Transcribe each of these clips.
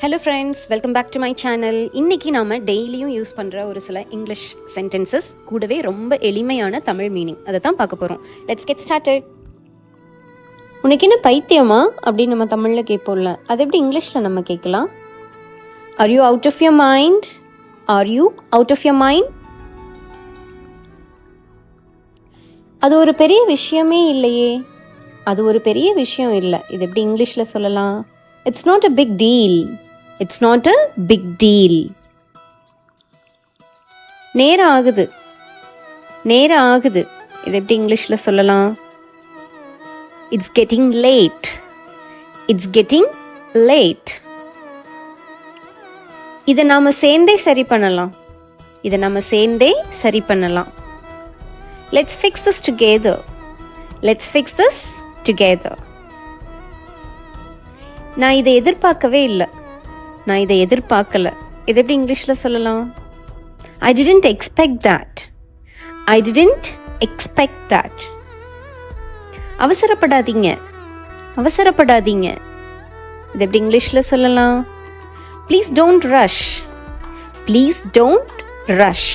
Hello friends, welcome back to my channel. இன்றைக்கி நாம் டெய்லியும் யூஸ் பண்ணுற ஒரு சில இங்கிலீஷ் சென்டென்சஸ் கூடவே ரொம்ப எளிமையான தமிழ் மீனிங் அதை தான் பார்க்க போகிறோம். Let's get started. உனக்கு என்ன பைத்தியமா அப்படின்னு நம்ம தமிழில் கேட்போம்ல, அது எப்படி இங்கிலீஷில் நம்ம கேட்கலாம்? Are you out of your mind? Are you out of your mind? அது ஒரு பெரிய விஷயமே இல்லையே. அது ஒரு பெரிய விஷயம் இல்லை. இது எப்படி இங்கிலீஷில் சொல்லலாம்? It's not a big deal. It's not a big deal. நேரம் ஆகுது. நேரம் ஆகுது. இது எப்படி இங்கிலீஷில் சொல்லலாம்? It's getting late. It's getting late. இதை நாம் சேர்ந்தே சரி பண்ணலாம். இதை நம்ம சேர்ந்தே சரி பண்ணலாம். Let's fix this together. Let's fix this together. நான் இதை எதிர்பார்க்கவே இல்லை. நான் இதை எதிர்பார்க்கல. இது எப்படி இங்கிலீஷில் சொல்லலாம்? I didn't expect that. I didn't expect that. அவசரப்படாதீங்க. அவசரப்படாதீங்க. இது எப்படி இங்கிலீஷில் சொல்லலாம்? Please don't rush. Please don't rush.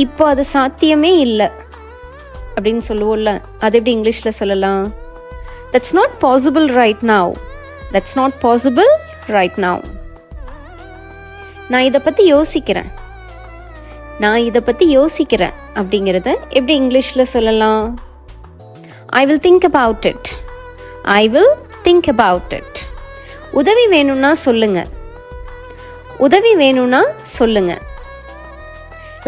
இப்போ அது சாத்தியமே இல்லை அப்படின்னு சொல்லுவோம்ல, அது எப்படி இங்கிலீஷில் சொல்லலாம்? That's not possible right now. That's not possible right now. நான் இதை பற்றி யோசிக்கிறேன். நான் இதை பற்றி யோசிக்கிறேன் அப்படிங்கிறத எப்படி இங்கிலீஷில் சொல்லலாம்? I will think about it. I will think about it. உதவி வேணும்னா சொல்லுங்க. உதவி வேணும்னா சொல்லுங்க.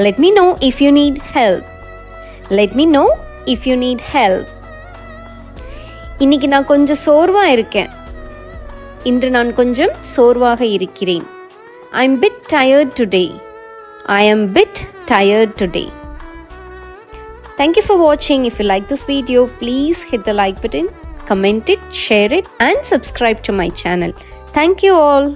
Let me know if you need help. Let me know if you need help. இன்னைக்கு நான் கொஞ்சம் சோர்வாக இருக்கேன். இன்று நான் கொஞ்சம் சோர்வாக இருக்கிறேன். I am bit tired today. I am bit tired today. Thank you for watching. If you like this video, please hit the like button, comment it, share it, and subscribe to my channel. Thank you all.